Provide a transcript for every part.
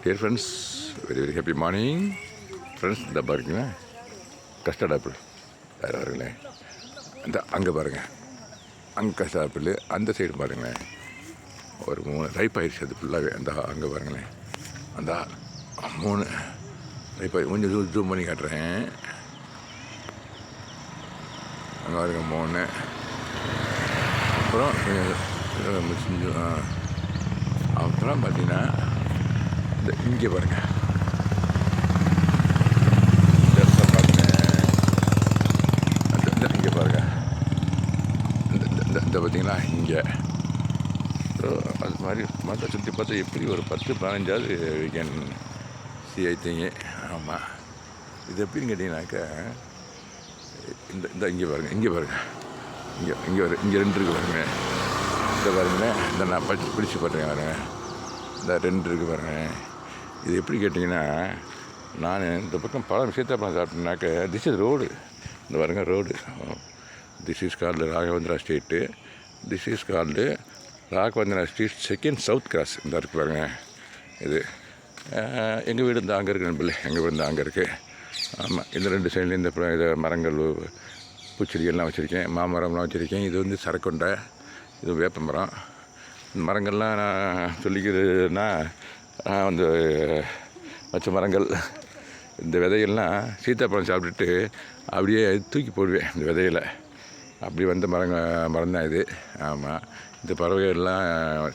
Dear friends, very very happy morning friends. இந்த பாருங்களேன், custard apple வேறு வருங்களேன். அந்த அங்கே பாருங்கள், அங்கே கஸ்டர்ட் ஆப்பிள். அந்த சைடு பாருங்களேன், ஒரு 3 ரைப் ஆயிடுச்சு அது ஃபுல்லாகவே. அந்த அங்கே பாருங்களேன், அந்த 3 ரைப் ஆகி கொஞ்சம் ஜூம் பண்ணி காட்டுறேன். அங்கே பாருங்க 3. அப்புறம் அப்புறம் பார்த்தீங்கன்னா இந்த இங்கே பாருங்கள், இங்கே பாருங்கள், இந்த பார்த்தீங்களா இங்கே. ஸோ அது மாதிரி மற்ற சுற்றி பார்த்தா எப்படி ஒரு 10-15 we can see I think. ஆமாம், இது எப்படின்னு கேட்டிங்கனாக்கா, இந்த இங்கே பாருங்கள், இங்கே பாருங்கள், இங்கே 2 இருக்குது பாருங்கள். இந்த பாருங்களேன், இந்த நான் பிடிச்சி பாருங்க பாருங்கள், இந்த 2 இருக்குது பாருங்கள். இது எப்படி கேட்டிங்கன்னா, நான் இந்த பக்கம் பழம் சீத்தாப்பழம் சாப்பிட்டேன்னாக்க, திஸ் இஸ் ரோடு. இந்த பாருங்க road. This is called Raghavendra street. This is called Raghavendra street second south cross. இந்த இருக்குது பாருங்க. இது எங்கள் வீடு இந்த அங்கே இருக்குது நண்பர்களே, எங்கள் வீடு இந்த அங்கே இருக்குது. ஆமாம், இந்த 2 சைட்லேயும் இந்த இதை மரங்கள் பூச்செடிகள்லாம் வச்சுருக்கேன், மாமரம்லாம் வச்சுருக்கேன். இது வந்து சரக்கொண்டை, இது வேப்ப மரம். இந்த மரங்கள்லாம் நான் சொல்லிக்கிறதுனா வந்து வச்ச மரங்கள். இந்த விதைகள்லாம் சீத்தாப்பழம் சாப்பிட்டுட்டு அப்படியே தூக்கி போடுவேன். இந்த விதையில் அப்படி வந்த மரம் தான் இது. ஆமாம், இந்த பறவைகள்லாம்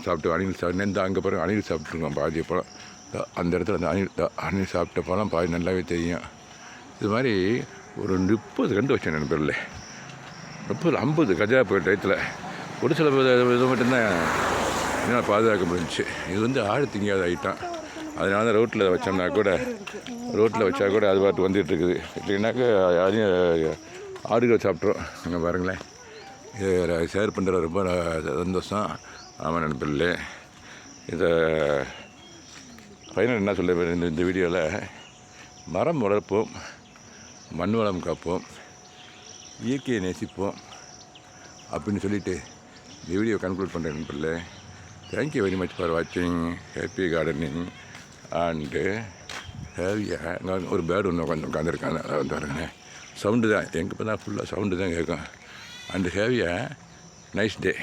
சாப்பிட்டு அணில் சாப்பிட்டு இந்த அங்கே பிறகு அணில் சாப்பிட்ருக்கோம் பாதி பழம். அந்த இடத்துல அந்த அணில் சாப்பிட்ட பழம் பாதி நல்லாவே தெரியும். இது மாதிரி ஒரு 30 கண்டு வச்சேன் நண்பர்களே. 30-50 கஜா போய் டயத்தில் ஒரு சில இது மட்டும்தான் என்னால் பாதுகாக்க முடிஞ்சிச்சு. இது வந்து ஆடு திங்காத ஐட்டம். அதனால தான் ரோட்டில் வச்சோம்னா கூட, ரோட்டில் வச்சா கூட அது பாட்டு வந்துகிட்டு இருக்குது. இல்லைன்னாக்கா யாரையும் ஆடுகள் சாப்பிட்றோம். அங்கே பாருங்களேன், இதை ஷேர் பண்ணுற ரொம்ப சந்தோஷம். ஆமாம் நண்பர்களே, இதை ஃபைனல் என்ன சொல்ல இந்த வீடியோவில், மரம் வளர்ப்போம், மண் வளம் காப்போம், இயற்கையை நேசிப்போம் அப்படின்னு சொல்லிவிட்டு இந்த வீடியோ கன்க்ளூட் பண்ணுறேன் நண்பர்களே. தேங்க்யூ வெரி மச் ஃபார் வாட்சிங். ஹாப்பி கார்டனிங் அண்டு ஹேவியாக. ஒரு பேர்டு ஒன்று உட்காந்துருக்காங்க, அதை வந்து பாருங்க. சவுண்டு தான் எங்கே இப்போ தான் ஃபுல்லாக சவுண்டு தான் கேட்கும். அண்டு ஹேவியாக nice day.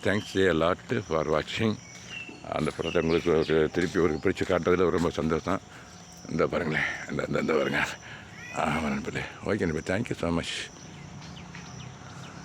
Thanks a lot for வாட்சிங். அந்த படத்தை உங்களுக்கு ஒரு திருப்பி ஒரு பிடிச்சி காட்டுறதுல ரொம்ப சந்தோஷம். இந்த பாருங்களேன், இந்த பாருங்கள். ஆமாம் நண்பர்களே, ஓகே நண்பர், தேங்க்யூ ஸோ மச்.